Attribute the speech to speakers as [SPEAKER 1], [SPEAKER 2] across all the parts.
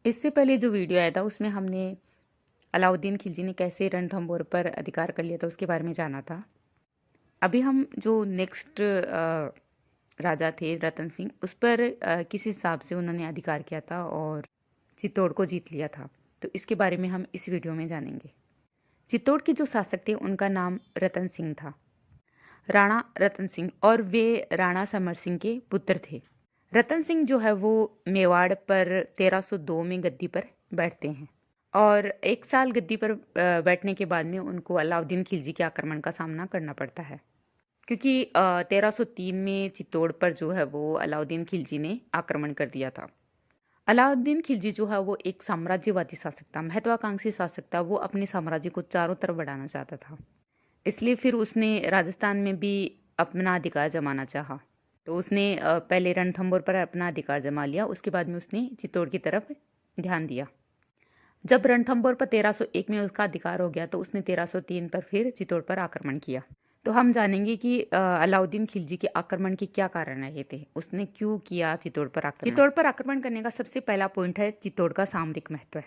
[SPEAKER 1] इससे पहले जो वीडियो आया था उसमें हमने अलाउद्दीन खिलजी ने कैसे रणथंभौर पर अधिकार कर लिया था उसके बारे में जाना था। अभी हम जो नेक्स्ट राजा थे रतन सिंह, उस पर किस हिसाब से उन्होंने अधिकार किया था और चित्तौड़ को जीत लिया था, तो इसके बारे में हम इस वीडियो में जानेंगे। चित्तौड़ के जो शासक थे उनका नाम रतन सिंह था, राणा रतन सिंह, और वे राणा समर सिंह के पुत्र थे। रतन सिंह जो है वो मेवाड़ पर 1302 में गद्दी पर बैठते हैं और एक साल गद्दी पर बैठने के बाद में उनको अलाउद्दीन खिलजी के आक्रमण का सामना करना पड़ता है, क्योंकि 1303 में चित्तौड़ पर जो है वो अलाउद्दीन खिलजी ने आक्रमण कर दिया था। अलाउद्दीन खिलजी जो है वो एक साम्राज्यवादी शासक था, महत्वाकांक्षी शासक था। वो अपने साम्राज्य को चारों तरफ बढ़ाना चाहता था, इसलिए फिर उसने राजस्थान में भी अपना अधिकार जमाना चाहा। तो उसने पहले रणथंभौर पर अपना अधिकार जमा लिया, उसके बाद में उसने चित्तौड़ की तरफ ध्यान दिया। जब रणथंभौर पर 1301 में उसका अधिकार हो गया तो उसने 1303 पर फिर चित्तौड़ पर आक्रमण किया। तो हम जानेंगे कि अलाउद्दीन खिलजी के आक्रमण के क्या कारण रहे थे, उसने क्यों किया चित्तौड़ पर आक्रमण। चित्तौड़ पर आक्रमण करने का सबसे पहला पॉइंट है चित्तौड़ का सामरिक महत्व।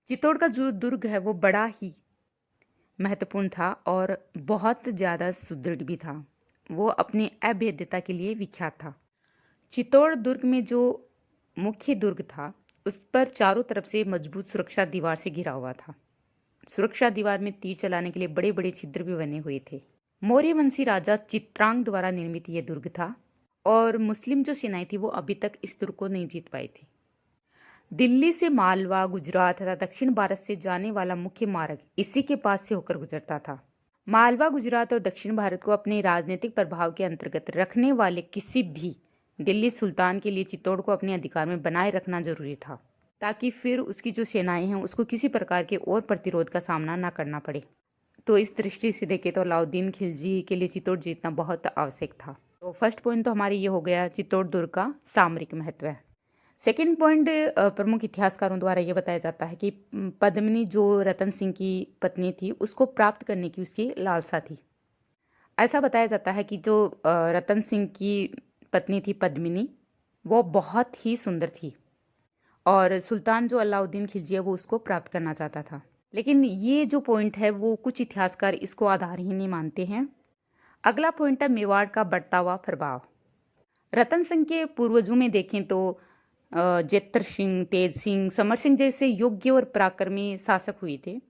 [SPEAKER 1] चित्तौड़ का जो दुर्ग है वो बड़ा ही महत्वपूर्ण था और बहुत ज़्यादा सुदृढ़ भी था। वो अपनी अभेद्यता के लिए विख्यात था। चित्तौड़ दुर्ग में जो मुख्य दुर्ग था उस पर चारों तरफ से मजबूत सुरक्षा दीवार से घिरा हुआ था। सुरक्षा दीवार में तीर चलाने के लिए बड़े बड़े छिद्र भी बने हुए थे। मौर्य वंशी राजा चित्रांग द्वारा निर्मित यह दुर्ग था और मुस्लिम जो सेनाएं थी वो अभी तक इस दुर्ग को नहीं जीत पाई थी। दिल्ली से मालवा, गुजरात तथा दक्षिण भारत से जाने वाला मुख्य मार्ग इसी के पास से होकर गुजरता था। मालवा, गुजरात और दक्षिण भारत को अपने राजनीतिक प्रभाव के अंतर्गत रखने वाले किसी भी दिल्ली सुल्तान के लिए चित्तौड़ को अपने अधिकार में बनाए रखना जरूरी था, ताकि फिर उसकी जो सेनाएं हैं उसको किसी प्रकार के और प्रतिरोध का सामना ना करना पड़े। तो इस दृष्टि से देखें तो अलाउद्दीन खिलजी के लिए चित्तौड़ जीतना बहुत आवश्यक था। तो फर्स्ट पॉइंट तो हमारी ये हो गया चित्तौड़ दुर्ग का सामरिक महत्व है। सेकेंड पॉइंट, प्रमुख इतिहासकारों द्वारा यह बताया जाता है कि पद्मिनी जो रतन सिंह की पत्नी थी उसको प्राप्त करने की उसकी लालसा थी। ऐसा बताया जाता है कि जो रतन सिंह की पत्नी थी पद्मिनी, वो बहुत ही सुंदर थी और सुल्तान जो अलाउद्दीन खिलजी है वो उसको प्राप्त करना चाहता था। लेकिन ये जो पॉइंट है वो कुछ इतिहासकार इसको आधार ही नहीं मानते हैं। अगला पॉइंट है मेवाड़ का बढ़ता हुआ प्रभाव। रतन सिंह के पूर्वजों में देखें तो जेतर सिंह, तेज सिंह, समर सिंह जैसे योग्य और पराक्रमी शासक हुए थे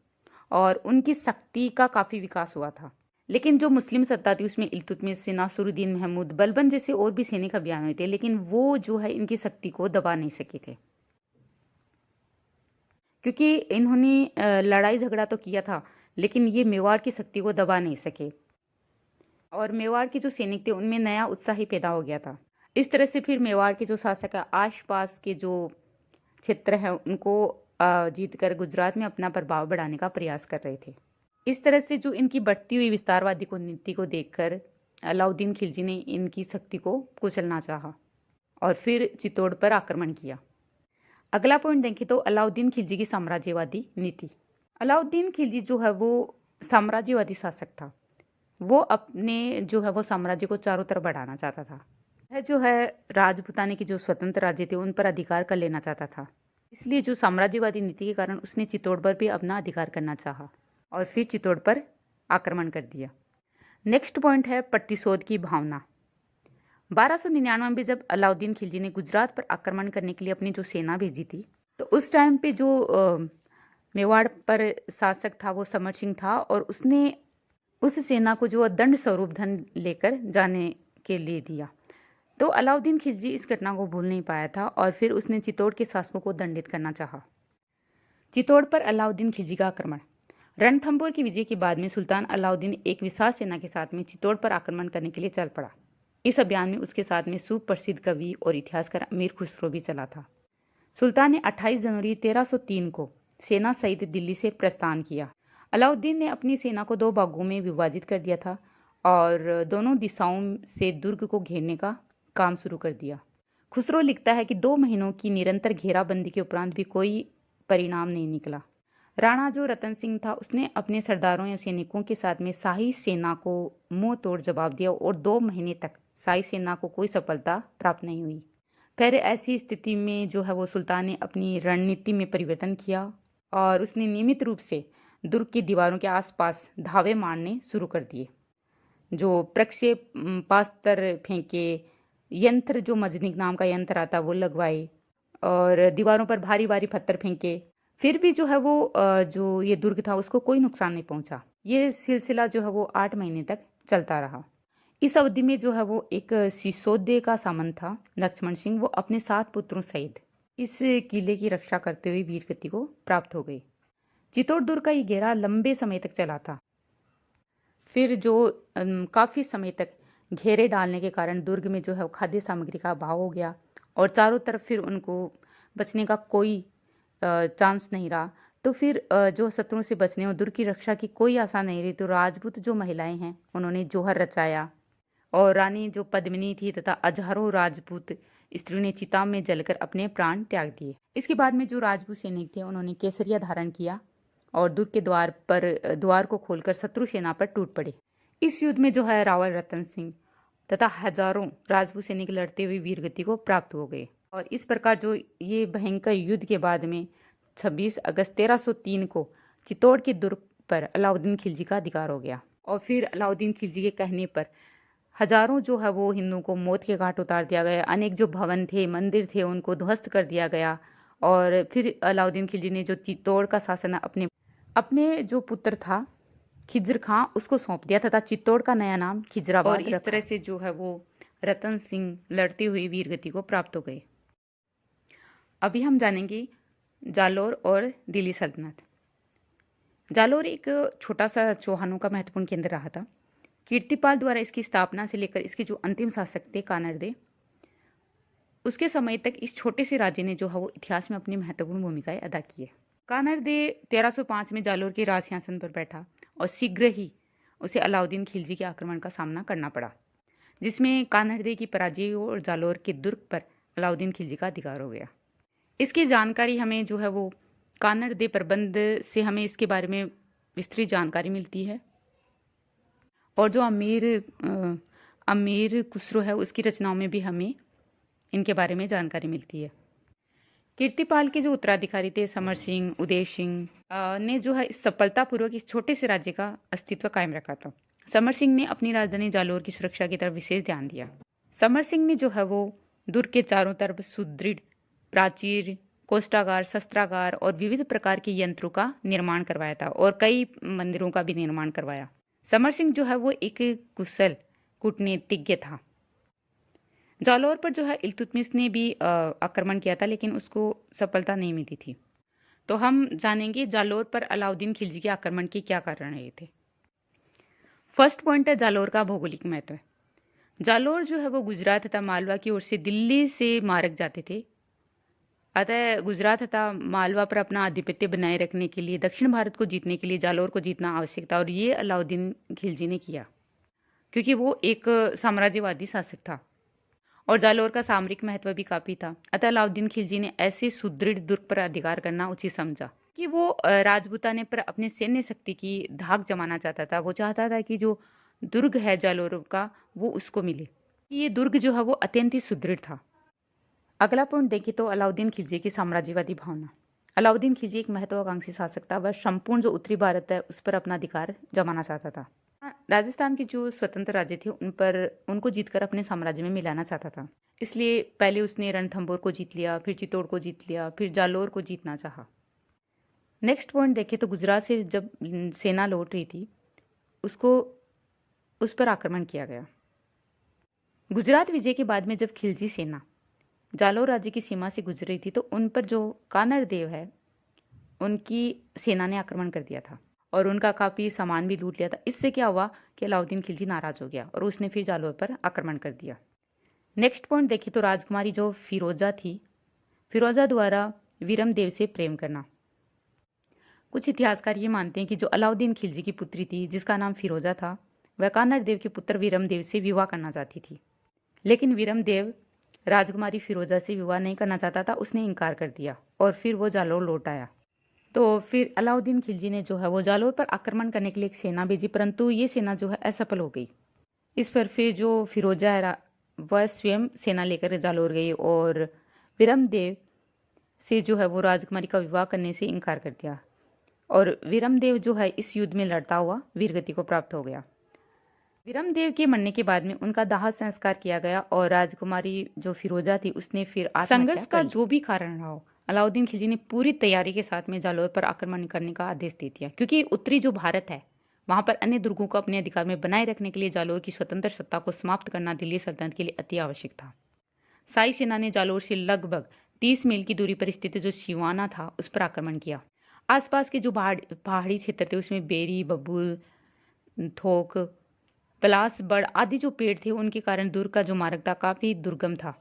[SPEAKER 1] और उनकी शक्ति का काफ़ी विकास हुआ था। लेकिन जो मुस्लिम सत्ता थी उसमें इल्तुतमिश, नासिरुद्दीन महमूद, बलबन जैसे और भी सैनिक अभियान हुए थे, लेकिन वो जो है इनकी शक्ति को दबा नहीं सके थे, क्योंकि इन्होंने लड़ाई झगड़ा तो किया था लेकिन ये मेवाड़ की शक्ति को दबा नहीं सके और मेवाड़ के जो सैनिक थे उनमें नया उत्साह ही पैदा हो गया था। इस तरह से फिर मेवाड़ के जो शासक है आसपास के जो क्षेत्र हैं उनको जीतकर गुजरात में अपना प्रभाव बढ़ाने का प्रयास कर रहे थे। इस तरह से जो इनकी बढ़ती हुई विस्तारवादी को नीति को देखकर अलाउद्दीन खिलजी ने इनकी शक्ति को कुचलना चाहा और फिर चित्तौड़ पर आक्रमण किया। अगला पॉइंट देखें तो अलाउद्दीन खिलजी की साम्राज्यवादी नीति। अलाउद्दीन खिलजी जो है वो साम्राज्यवादी शासक था। वो अपने जो है वो साम्राज्य को चारों तरफ बढ़ाना चाहता था। वह जो है राजपूताने के जो स्वतंत्र राज्य थे उन पर अधिकार कर लेना चाहता था। इसलिए जो साम्राज्यवादी नीति के कारण उसने चित्तौड़ पर भी अपना अधिकार करना चाहा और फिर चित्तौड़ पर आक्रमण कर दिया। नेक्स्ट पॉइंट है प्रतिशोध की भावना। 1299 में जब अलाउद्दीन खिलजी ने गुजरात पर आक्रमण करने के लिए अपनी जो सेना भेजी थी तो उस टाइम पे जो मेवाड़ पर शासक था वो समर सिंह था और उसने उस सेना को जो दंड स्वरूप धन लेकर जाने के लिए दिया। तो अलाउद्दीन खिलजी इस घटना को भूल नहीं पाया था और फिर उसने चित्तौड़ के शासकों को दंडित करना चाहा। चित्तौड़ पर अलाउद्दीन खिलजी का आक्रमण। रणथंभौर की विजय के बाद में सुल्तान अलाउद्दीन एक विशाल सेना के साथ में चित्तौड़ पर आक्रमण करने के लिए चल पड़ा। इस अभियान में उसके साथ में सुप्रसिद्ध कवि और इतिहासकार अमीर खुसरो भी चला था। सुल्तान ने 28 जनवरी 1303 को सेना सहित दिल्ली से प्रस्थान किया। अलाउद्दीन ने अपनी सेना को दो भागों में विभाजित कर दिया था और दोनों दिशाओं से दुर्ग को घेरने का काम शुरू कर दिया। खुसरो लिखता है कि 2 महीनों की निरंतर घेराबंदी के उपरांत भी कोई परिणाम नहीं निकला। राणा जो रतन सिंह था उसने अपने सरदारों या सैनिकों के साथ में शाही सेना को मुंह तोड़ जवाब दिया और 2 महीने तक शाही सेना को कोई सफलता प्राप्त नहीं हुई। फिर ऐसी स्थिति में जो है वो सुल्तान ने अपनी रणनीति में परिवर्तन किया और उसने नियमित रूप से दुर्ग की दीवारों के आसपास धावे मारने शुरू कर दिए। जो प्रक्षेपास्त्र फेंके, यंत्र जो मजनिक नाम का यंत्र आता वो लगवाए और दीवारों पर भारी-भारी पत्थर फेंके। फिर भी जो है वो जो ये दुर्ग था उसको कोई नुकसान नहीं पहुंचा। ये सिलसिला जो है वो 8 महीने तक चलता रहा। इस अवधि में जो है वो एक सिसोदे का सामंत था लक्ष्मण सिंह, वो अपने 7 पुत्रों सहित इस किले की रक्षा करते हुए वीरगति को प्राप्त हो गई। चित्तौड़ दुर्ग का ये घेरा लंबे समय तक चला था। फिर जो काफ़ी समय तक घेरे डालने के कारण दुर्ग में जो है वो खाद्य सामग्री का अभाव हो गया और चारों तरफ फिर उनको बचने का कोई चांस नहीं रहा। तो फिर जो शत्रुओं से बचने और दुर्ग की रक्षा की कोई आशा नहीं रही, तो राजपूत जो महिलाएं हैं उन्होंने जोहर रचाया और रानी जो पद्मिनी थी तथा हजारों राजपूत स्त्रियों ने चिता में जलकर अपने प्राण त्याग दिए। इसके बाद में जो राजपूत सैनिक थे उन्होंने केसरिया धारण किया और दुर्ग के द्वार को खोलकर शत्रु सेना पर टूट पड़े। इस युद्ध में जो है रावल रतन सिंह तथा हजारों राजपूत सैनिक लड़ते हुए वीरगति को प्राप्त हो गए और इस प्रकार जो ये भयंकर युद्ध के बाद में 26 अगस्त 1303 को चित्तौड़ के दुर्ग पर अलाउद्दीन खिलजी का अधिकार हो गया और फिर अलाउद्दीन खिलजी के कहने पर हजारों जो है वो हिंदुओं को मौत के घाट उतार दिया गया। अनेक जो भवन थे, मंदिर थे, उनको ध्वस्त कर दिया गया और फिर अलाउद्दीन खिलजी ने जो चित्तौड़ का शासन अपने अपने जो पुत्र था खिज्र खां उसको सौंप दिया तथा चित्तौड़ का नया नाम खिजराबाद और इस तरह से जो है वो रतन सिंह लड़ते हुए वीरगति को प्राप्त हो गए। अभी हम जानेंगे जालौर और दिल्ली सल्तनत। जालौर एक छोटा सा चौहानों का महत्वपूर्ण केंद्र रहा था। कीर्तिपाल द्वारा इसकी स्थापना से लेकर इसके जो अंतिम शासक थे कानरदे, उसके समय तक इस छोटे से राज्य ने जो है वो इतिहास में अपनी महत्वपूर्ण भूमिकाएं अदा की है। कानरदे 1305 में जालौर के राज सिंहासन पर बैठा और शीघ्र ही उसे अलाउद्दीन खिलजी के आक्रमण का सामना करना पड़ा, जिसमें कानरदे की पराजय और जालौर के दुर्ग पर अलाउद्दीन खिलजी का अधिकार हो गया। इसकी जानकारी हमें जो है वो कानरदे प्रबंध से हमें इसके बारे में विस्तृत जानकारी मिलती है और जो अमीर खुसरो है उसकी रचनाओं में भी हमें इनके बारे में जानकारी मिलती है। कीर्तिपाल के जो उत्तराधिकारी थे समर सिंह, उदय सिंह ने जो है इस सफलतापूर्वक इस छोटे से राज्य का अस्तित्व कायम रखा था। समर सिंह ने अपनी राजधानी जालौर की सुरक्षा की तरफ विशेष ध्यान दिया। समर सिंह ने जो है वो दुर्ग के चारों तरफ सुदृढ़ प्राचीर, कोष्ठागार, शस्त्रागार और विविध प्रकार के यंत्रों का निर्माण करवाया था और कई मंदिरों का भी निर्माण करवाया। समर सिंह जो है वो एक कुशल कूटनीतिज्ञ था। जालौर पर जो है इल्तुतमिश ने भी आक्रमण किया था, लेकिन उसको सफलता नहीं मिली थी। तो हम जानेंगे जालौर पर अलाउद्दीन खिलजी के आक्रमण के क्या कारण रहे थे। फर्स्ट पॉइंट है जालौर का भौगोलिक महत्व। जालौर जो है वो गुजरात तथा मालवा की ओर से दिल्ली से मार्ग जाते थे। अतः गुजरात तथा मालवा पर अपना आधिपत्य बनाए रखने के लिए, दक्षिण भारत को जीतने के लिए जालौर को जीतना आवश्यक था और ये अलाउद्दीन खिलजी ने किया, क्योंकि वो एक साम्राज्यवादी शासक था और जालौर का सामरिक महत्व भी काफ़ी था। अतः अलाउद्दीन खिलजी ने ऐसे सुदृढ़ दुर्ग पर अधिकार करना उचित समझा कि वो राजपूताने पर अपने सैन्य शक्ति की धाक जमाना चाहता था। वो चाहता था कि जो दुर्ग है जालौर का वो उसको मिले। ये दुर्ग जो है वो अत्यंत ही सुदृढ़ था। अगला पॉइंट देखें तो अलाउद्दीन खिलजी की साम्राज्यवादी भावना। अलाउद्दीन खिलजी एक महत्वाकांक्षी शासक था। वह संपूर्ण जो उत्तरी भारत है उस पर अपना अधिकार जमाना चाहता था। राजस्थान के जो स्वतंत्र राज्य थे उनको जीतकर अपने साम्राज्य में मिलाना चाहता था। इसलिए पहले उसने रणथंभौर को जीत लिया, फिर चित्तौड़ को जीत लिया, फिर जालौर को जीतना चाहा। नेक्स्ट पॉइंट देखें तो गुजरात से जब सेना लौट रही थी उस पर आक्रमण किया गया। गुजरात विजय के बाद में जब खिलजी सेना जालौर राज्य की सीमा से गुजर रही थी तो उन पर जो कानरदेव है उनकी सेना ने आक्रमण कर दिया था और उनका काफ़ी सामान भी लूट लिया था। इससे क्या हुआ कि अलाउद्दीन खिलजी नाराज हो गया और उसने फिर जालौर पर आक्रमण कर दिया। नेक्स्ट पॉइंट देखिए तो राजकुमारी जो फिरोजा थी, फिरोजा द्वारा वीरम देव से प्रेम करना। कुछ इतिहासकार ये मानते हैं कि जो अलाउद्दीन खिलजी की पुत्री थी जिसका नाम फिरोजा था, वह कानर देव के पुत्र वीरम देव से विवाह करना चाहती थी, लेकिन वीरम देव राजकुमारी फिरोजा से विवाह नहीं करना चाहता था। उसने इनकार कर दिया और फिर वो जालौर लौट आया। तो फिर अलाउद्दीन खिलजी ने जो है वो जालौर पर आक्रमण करने के लिए एक सेना भेजी, परंतु ये सेना जो है असफल हो गई। इस पर फिर जो फिरोजा है वह स्वयं सेना लेकर जालोर गई और वीरमदेव से जो है वो राजकुमारी का विवाह करने से इनकार कर दिया और वीरमदेव जो है इस युद्ध में लड़ता हुआ वीरगति को प्राप्त हो गया। वीरमदेव के मरने के बाद में उनका दाह संस्कार किया गया और राजकुमारी जो फिरोजा थी उसने फिर संघर्ष का जो भी कारण रहा हो, अलाउद्दीन खिलजी ने पूरी तैयारी के साथ में जालौर पर आक्रमण करने का आदेश दे दिया, क्योंकि उत्तरी जो भारत है वहां पर अन्य दुर्गों को अपने अधिकार में बनाए रखने के लिए जालौर की स्वतंत्र सत्ता को समाप्त करना दिल्ली सल्तनत के लिए अति आवश्यक था। शाही सेना ने जालौर से लगभग 30 मील की दूरी पर स्थित जो सिवाना था उस पर आक्रमण किया। आसपास के जो पहाड़ी क्षेत्र थे उसमें बेरी, बबूल, थोक, पलास, बड़ आदि जो पेड़ थे उनके कारण दुर्ग का जो मार्ग था काफी दुर्गम था।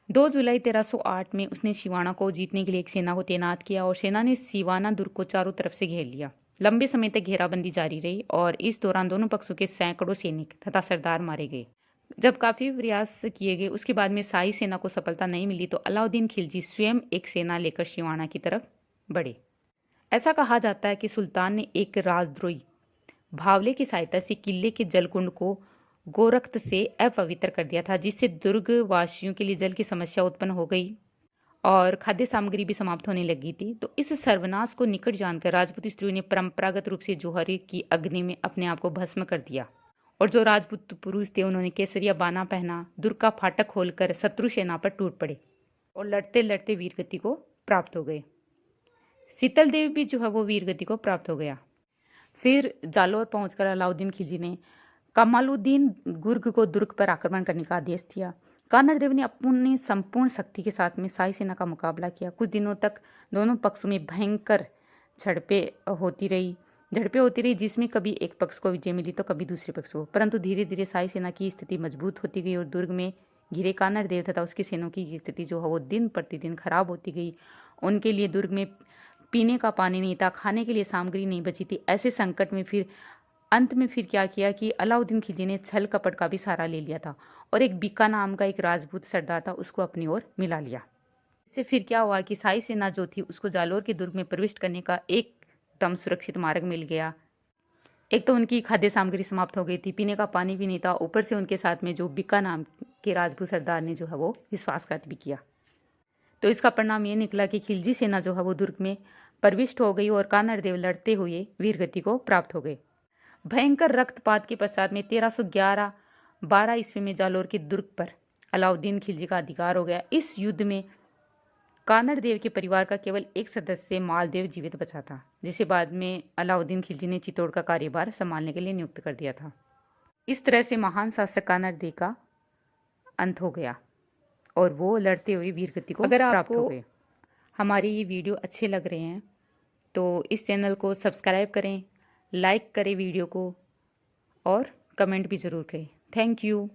[SPEAKER 1] 2 जुलाई 1308 में उसने सिवाना को जीतने के लिए एक सेना को तैनात किया और सेना ने सिवाना दुर्ग को चारों तरफ से घेर लिया। लंबे समय तक घेराबंदी जारी रही और इस दौरान दोनों पक्षों के सैकड़ों सैनिक तथा सरदार मारे गए। जब काफी प्रयास किए गए उसके बाद में शाही सेना को सफलता नहीं मिली तो अलाउद्दीन खिलजी स्वयं एक सेना लेकर सिवाना की तरफ बढ़े। ऐसा कहा जाता है कि सुल्तान ने एक राजद्रोही भावले की सहायता से किले के जलकुंड को गोरख्त से अपवित्र कर दिया था, जिससे दुर्ग वासियों के लिए जल की समस्या उत्पन्न हो गई और खाद्य सामग्री भी समाप्त होने लगी थी। तो इस सर्वनाश को निकट जानकर राजपूत स्त्रियों ने परंपरागत रूप से जोहरी की अग्नि में अपने आप को भस्म कर दिया और जो राजपूत पुरुष थे उन्होंने केसरिया बाना पहना, दुर्ग का फाटक खोलकर शत्रु सेना पर टूट पड़े और लड़ते लड़ते वीरगति को प्राप्त हो गए। शीतल देवी भी जो है वो वीरगति को प्राप्त हो गया। फिर जालौर पहुंचकर अलाउद्दीन खिलजी ने कमालुद्दीन गुर्ग को दुर्ग पर आक्रमण करने का आदेश दिया। कानर देव ने अपनी संपूर्ण शक्ति के साथ में शाही सेना का मुकाबला किया। कुछ दिनों तक दोनों पक्षों में भयंकर झड़पें होती रही, जिसमें कभी एक पक्ष को विजय मिली तो कभी दूसरे पक्ष को। परंतु धीरे धीरे शाही सेना की स्थिति मजबूत होती गई और दुर्ग में घिरे कानर देव तथा उसकी सेनाओं की स्थिति जो है वो दिन प्रतिदिन खराब होती गई। उनके लिए दुर्ग में पीने का पानी नहीं था, खाने के लिए सामग्री नहीं बची थी। ऐसे संकट में फिर अंत में फिर क्या किया कि अलाउद्दीन खिलजी ने छल कपट का भी सहारा ले लिया था और एक बीका नाम का एक राजपूत सरदार था उसको अपनी ओर मिला लिया। इससे फिर क्या हुआ कि शाही सेना जो थी उसको जालौर के दुर्ग में प्रविष्ट करने का एकदम सुरक्षित मार्ग मिल गया। एक तो उनकी खाद्य सामग्री समाप्त हो गई थी, पीने का पानी भी नहीं था, ऊपर से उनके साथ में जो बीका नाम के राजपूत सरदार ने जो है वो विश्वासघात भी किया। तो इसका परिणाम ये निकला कि खिलजी सेना जो है वो दुर्ग में प्रविष्ट हो गई और कानर देव लड़ते हुए वीरगति को प्राप्त हो गए। भयंकर रक्तपात के पश्चात में 1311-12 ईस्वी में जालौर के दुर्ग पर अलाउद्दीन खिलजी का अधिकार हो गया। इस युद्ध में कानर देव के परिवार का केवल एक सदस्य मालदेव जीवित बचा था, जिसे बाद में अलाउद्दीन खिलजी ने चित्तौड़ का कार्यभार संभालने के लिए नियुक्त कर दिया था। इस तरह से महान शासक कानर देव का अंत हो गया और वो लड़ते हुए वीरगति को प्राप्त हो गए। हमारे ये वीडियो अच्छे लग रहे हैं तो इस चैनल को सब्सक्राइब करें, लाइक करें वीडियो को और कमेंट भी ज़रूर करें। Thank you.